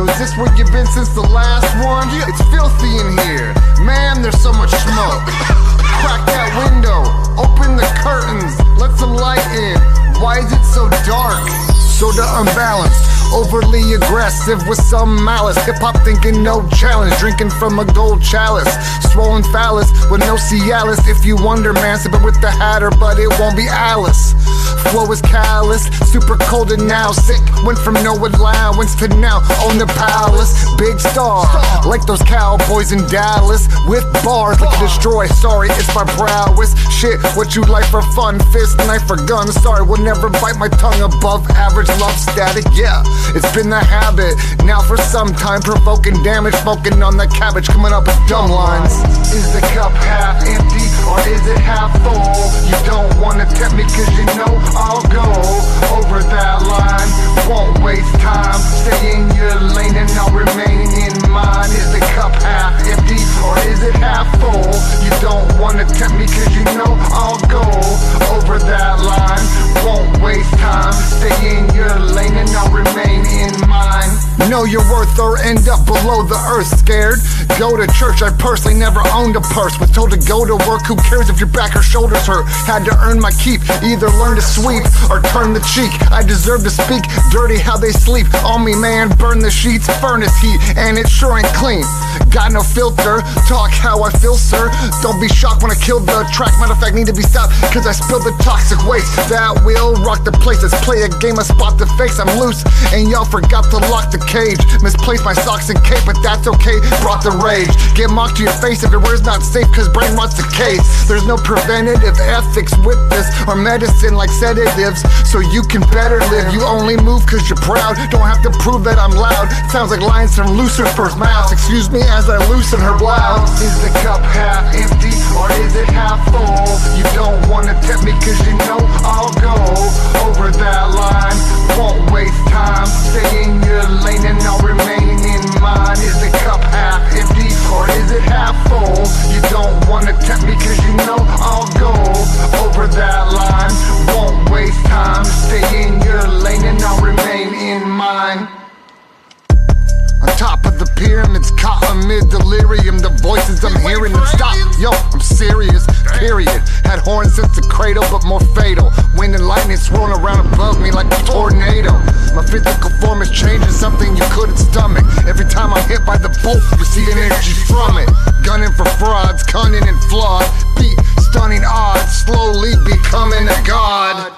Yo, is this where you've been since the last one? It's filthy in here. Man, there's so much smoke. Crack that window, open the curtains, let some light in. Why is it so dark? Sorta unbalanced, overly aggressive with some malice. Hip-hop thinking no challenge, drinking from a gold chalice. Swollen phallus with no Cialis. If you wonder, man, sipping with the Hatter, but it won't be Alice. Flow is callous, super cold and now sick. Went from no allowance to now own the palace. Big star, like those cowboys in Dallas. With bars like to destroy, sorry, it's my prowess. Shit, what you like for fun, fist, knife, or gun. Sorry, will never bite my tongue above average. Love static, yeah, it's been the habit. Now for some time, provoking damage. Smoking on the cabbage, coming up with dumb lines. Is the cup half empty or is it half full? You don't wanna tempt me cause you know I'll go over that line. Won't waste time, stay in your lane and I'll remain in mine. Is the cup half empty or is it half full? You don't wanna tempt me cause you know I'll go over that line. Won't waste time, stay in your lane and I'll remain in mine. Know your worth or end up below the earth. Scared? Go to church, I personally never owned a purse. Was told to go to work, who cares if your back or shoulders hurt? Had to earn my keep, either learn to sweep or turn the cheek. I deserve to speak dirty how they sleep on me, man. Burn the sheets, furnace heat, and it sure ain't clean. Got no filter, talk how I feel, sir. Don't be shocked when I kill the track. Matter of fact, need to be stopped, cause I spilled the toxic waste. That will rock the place, let's play a game, I spot the face. I'm loose, and y'all forgot to lock the cage. Misplaced my socks and cape, but that's okay, brought the rage. Get mocked to your face if your word's not safe, cause brain rots the case. There's no preventative ethics with this, or medicine like sedatives, so you can better live. You only move cause you're proud, don't have to prove that I'm loud. Sounds like lines from Lucifer's mouth. Excuse me as I loosen her blouse. Is the cup half empty or is it half full? You don't wanna tempt me cause you know I'll go over that line. Won't waste time, stay in your lane and I'll remain in mine. Is the cup half empty or is it half full? You don't wanna tempt me cause you know I'll go over that line. Won't waste time, stay in your lane and I'll remain in mine. On top of the pyramids, caught amid delirium. The voices I'm hearing them stop. Yo, I'm serious, period. Had horns since the cradle, but more fatal. Wind and lightning swirling around above me like a tornado. My physical form is changing, something you couldn't stomach. Every time I'm hit by the bolt, receiving energy from it. Gunning for frauds, cunning and flawed. Beat, stunning odds, slowly becoming a god.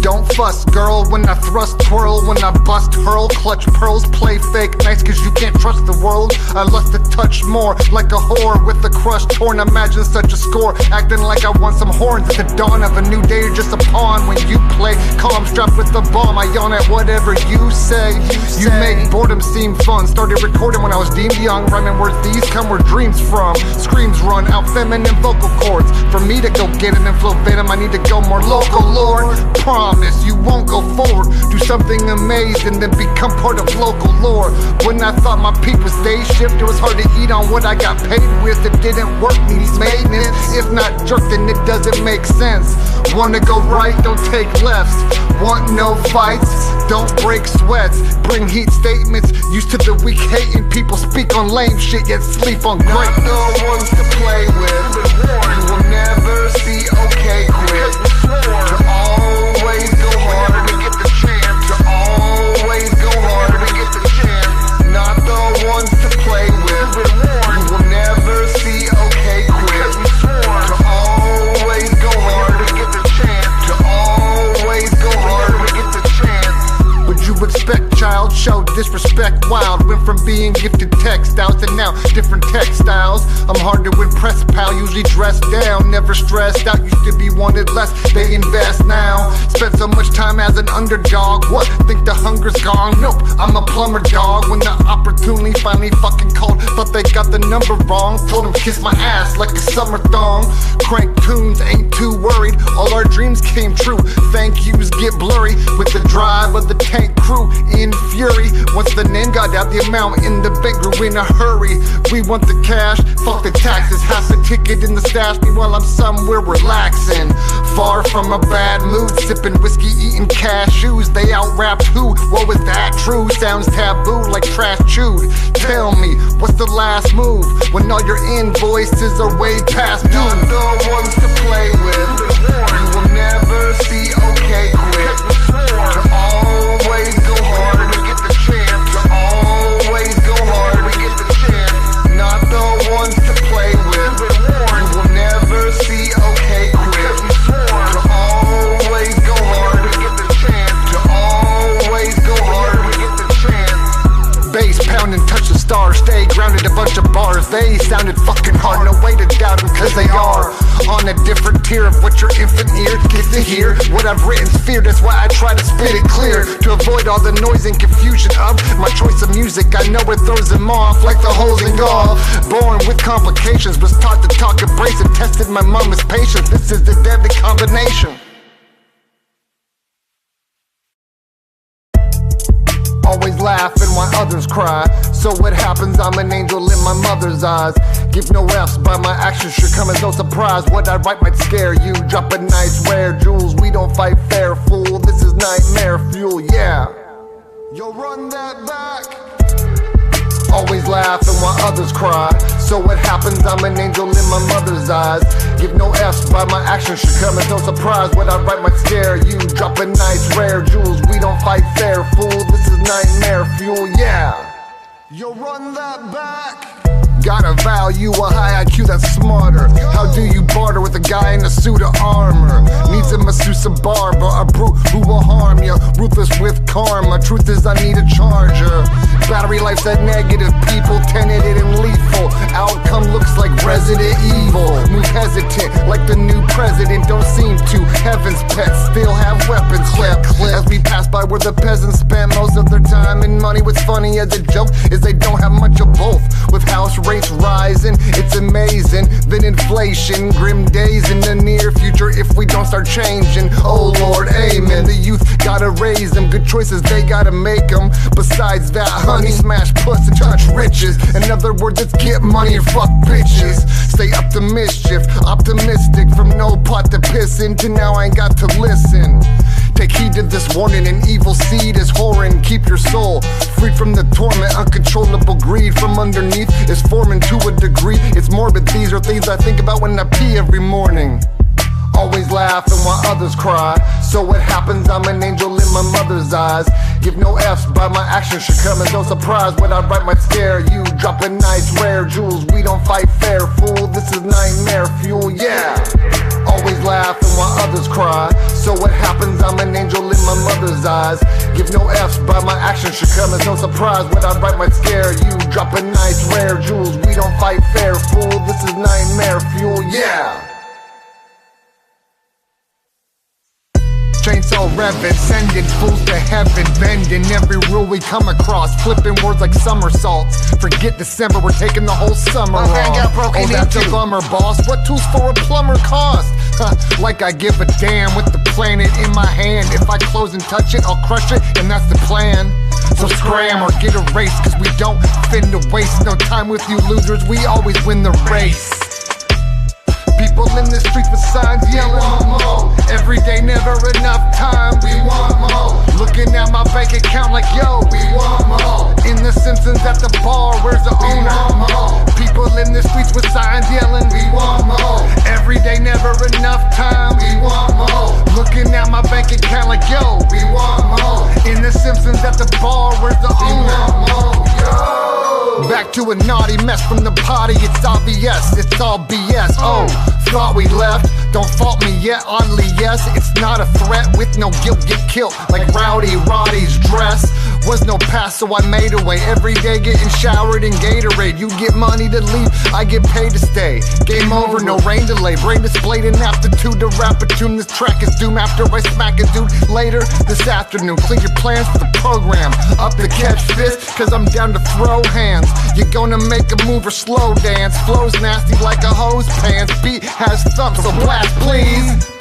Don't fuss, girl, when I thrust, twirl, when I bust, hurl, clutch pearls, play fake nice, cause you can't trust the world. I lust to touch more, like a whore with a crush torn. Imagine such a score, acting like I want some horns. At the dawn of a new day, you're just a pawn when you play calm, strapped with the bomb. I yawn at whatever you say. You make boredom seem fun. Started recording when I was deemed young, rhyming where these come where dreams from. Screams run out feminine vocal cords. For me to go get it and flow venom, I need to go more local, Lord. Promise you won't go forward, do something amazing, then become part of local lore. When I thought my peak was day shift, it was hard to eat on what I got paid with. It didn't work, needs maintenance. If not jerk, then it doesn't make sense. Wanna go right, don't take lefts. Want no fights, don't break sweats. Bring heat statements, used to the weak hating. People speak on lame shit, yet sleep on great. Not the ones to play with. You will never see okay quit. To always go harder to get the chance. To always go harder to get the chance. Not the ones to play with. You will never see okay quit. To always go harder to get the chance. To always go harder to get the chance. Would you expect child show disrespect wild? Went from being gifted textiles to now different textiles. I'm hard to impress, pal, usually dressed down, never stressed out. Used to be wanted less, they invest now. Spent so much time as an underdog. What, think the hunger's gone? Nope, I'm a plumber dog. When the opportunity finally fucking called, thought they got the number wrong. Told them kiss my ass like a summer thong. Crank tunes, ain't too worried, all our dreams came true. Thank yous get blurry with the drive of the tank crew in fury. Once the name got out, the amount in the bank grew in a hurry. We want the cash, fuck the taxes. Half a ticket in the stash, meanwhile I'm somewhere relaxing. Far from a bad mood, sipping whiskey, eating cashews. They out-rapped who? What was that true? Sounds taboo like trash chewed. Tell me, what's the last move? When all your invoices are way past due. Not the ones to play with. You will never see okay quit. To always go hard when we get the chance. To always go hard when we get the chance. Not the ones to play with. You will never see okay quit. To always go hard when we get the chance. To always go hard when we get the chance. Bass pounding, touch the stars, stay grounded, a bunch of bars. They sounded fucking hard, no way to doubt them, cause they are on a different tier of what your infant ear gets to hear. What I've written's fear, that's why I try to spit it clear, to avoid all the noise and confusion of my choice of music. I know it throws them off like the holes in gall. Born with complications, was taught to talk abrasive, tested my mama's patience. This is the deadly combination. Always laughing while others cry. So what happens? I'm an angel in my mother's eyes. Give no F's, but my actions should come as no surprise. What I write might scare you. Drop a nice rare jewels. We don't fight fair, fool. This is nightmare fuel, yeah. Yo, run that back. Always laughing while others cry. So what happens? I'm an angel in my mother's eyes. Give no F's, but my actions should come as no surprise. What I write might scare you. Drop a nice rare jewels. We don't fight fair, fool. This is nightmare fuel, yeah. Yo, run that back. Gotta value a high IQ that's smarter. How do you barter with a guy in a suit of armor? Needs a masseuse, a barber, a brute who will harm you. Ruthless with karma, truth is I need a charger. Battery life's at negative, people tenanted and lethal. Outcome looks like Resident Evil. Move hesitant like the new president. Don't seem to, heaven's pets still have weapons clip. As we pass by where the peasants spend most of their time and money. What's funny as a joke is they don't have much of both. With house rates rising, it's amazing. Then inflation, grim days in the near future if we don't start changing. Oh Lord, amen. The youth gotta raise them, good choices they gotta make them. Besides that, honey, smash puss and touch riches. In other words, it's get money and fuck bitches. Stay up to mischief, optimistic from no pot to piss into. Now I ain't got to listen. Take heed to this warning, an evil seed is whoring. Keep your soul freed from the torment. Uncontrollable greed from underneath is forming to a degree. It's morbid, these are things I think about when I pee every morning. Always laughing while others cry. So what happens? I'm an angel in my mother's eyes. Give no F's, but my actions should come as no surprise. What I write might scare you. Drop a nice rare jewels. We don't fight fair, fool. This is nightmare fuel, yeah. Always laughing while others cry. So what happens? I'm an angel in my mother's eyes. Give no F's, but my actions should come as no surprise. What I write might scare you. Drop a nice rare jewels. We don't fight fair, fool. This is nightmare fuel, yeah. Chainsaw revving, sending fools to heaven, bending every rule we come across, flipping words like somersaults. Forget December, we're taking the whole summer off. Oh, that's a bummer, boss. What tools for a plumber cost? Like I give a damn with the planet in my hand. If I close and touch it, I'll crush it, and that's the plan. So scram or get erased, cause we don't fin to waste no time with you losers, we always win the race. People in the streets with signs yelling more. Every day, never enough time. We want more. Looking at my bank account like, yo, we want more. In the Simpsons at the bar, where's the owner? People in the streets with signs yelling, we want more. Every day, never enough time. We want more. Looking at my bank account like, yo, we want more. In the Simpsons at the bar, where's the owner? Back to a naughty mess from the potty, it's obvious, it's all BS. Oh, thought we left, don't fault me yet, oddly yes. It's not a threat, with no guilt get killed like Rowdy Roddy's dress. Was no pass, so I made a way. Every day getting showered in Gatorade. You get money to leave, I get paid to stay. Game over, no rain delay. Brain displayed an aptitude to rap a tune. This track is doom after I smack a dude later this afternoon. Clear your plans for the program. Up to catch fist, cause I'm down to throw hands. You're gonna make a move or slow dance. Flow's nasty like a hose pants. Beat has thump, so blast please.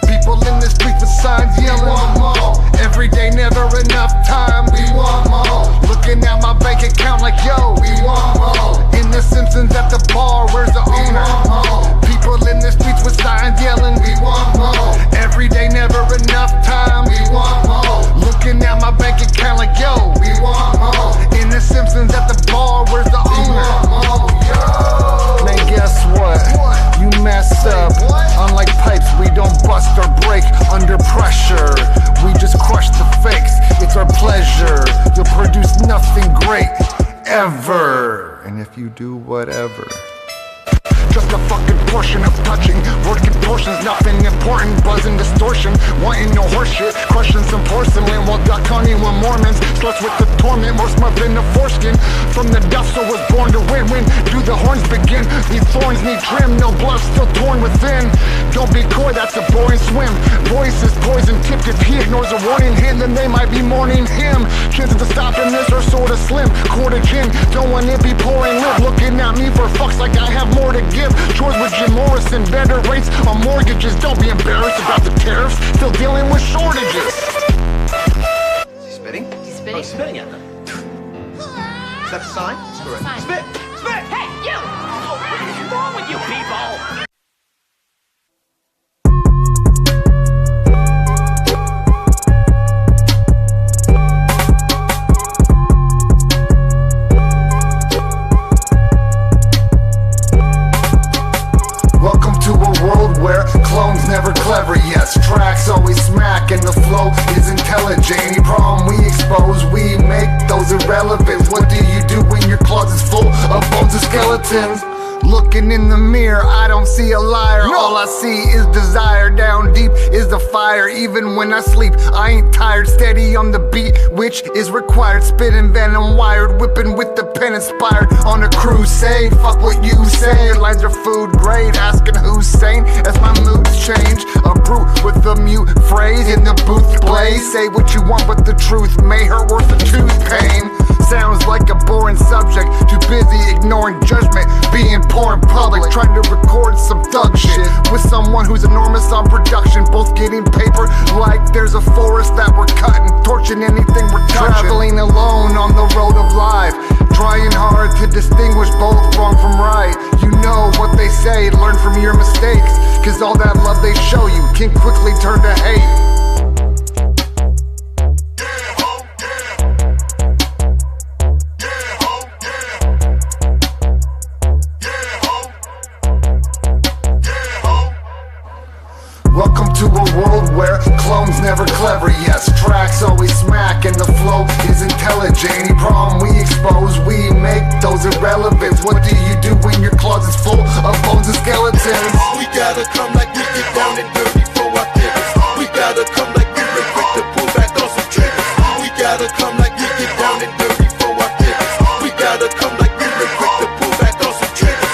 People in the streets with signs yelling more. Every day, never enough time. We want if you do whatever. Just a fucking portion of touching. Word contortions, nothing important. Buzzing distortion, wanting no horseshit. Crushing some porcelain while duck hunting with Mormons. Sluts with the torment, more smart than the foreskin. From the dust, so was born to win. When do the horns begin? Need thorns, need trim. No blood still torn within. Don't be coy, that's a boring swim. Voice is poison tipped. If he ignores a warning hint, then they might be mourning him. Chances of stopping this are sorta slim. Quarter gin, don't want it be pouring lip. Looking at me for fucks like I have more to give. Chores with Jim Morrison, better rates on mortgages. Don't be embarrassed about the tariffs. Still dealing with shortages. Is he spitting? He's spitting. Oh, he's spitting at them. Is that a sign? That's correct. Sign. Spit! Spit! Hey, you! Oh, what is wrong with you people? Welcome to a world where clones never clever. Yes, tracks always smack and the flow is intelligent. Any problem we expose, we make those irrelevant. What do you do when your closet's full of bones and skeletons? Looking in the mirror, I don't see a liar. All I see is desire. Down deep is the fire. Even when I sleep, I ain't tired. Steady on the beat, which is required. Spitting venom wired, whipping with the pen inspired. On a crusade, fuck what you say. Lines are food grade, asking who's sane as my moods change. A brute with a mute phrase in the booth blaze. Say what you want, but the truth may hurt worse than tooth pain. Sounds like a boring subject, too busy ignoring judgment. Being poor in public, trying to record some thug shit with someone who's enormous on production. Both getting paper like there's a forest that we're cutting, torching anything we're touching. Traveling alone on the road of life, trying hard to distinguish both wrong from right. You know what they say, learn from your mistakes, cause all that love they show you can quickly turn to hate. Welcome to a world where clones never clever. Yes, tracks always smack and the flow is intelligent. Any problem we expose, we make those irrelevant. What do you do when your closet's full of bones and skeletons? We gotta come like we get down and dirty for our diggers. We gotta come like we been quick to pull back on some triggers. We gotta come like we get down and dirty for our diggers. We gotta come like we been quick to pull back on some triggers.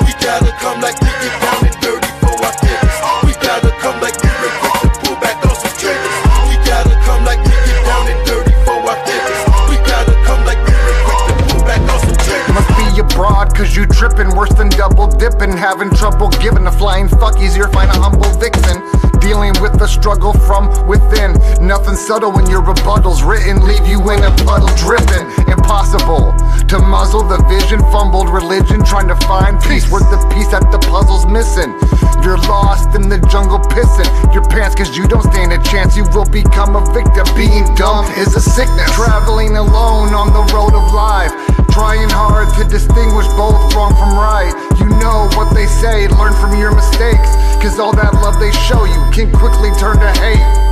We gotta come like we get down and dirty for our diggers. We gotta come like we been quick to pull back on some triggers. We gotta come like we get down and dirty for our diggers. We gotta come like we been quick to pull back on some triggers. Must be abroad cause you trippin', worse than double dipping. Having trouble giving a flying fuck, easier find a humble vixen. Dealing with the struggle from within. Nothing subtle when your rebuttals written leave you in a puddle dripping. Impossible to muzzle the vision, fumbled religion, trying to find peace where the piece that the puzzle's missing. You're lost in the jungle pissing your pants cause you don't stand a chance. You will become a victim. Being dumb is a sickness. Traveling alone on the road of life, trying hard to distinguish both wrong from right. You know what they say, learn from your mistakes, cause all that love they show you can quickly turn to hate.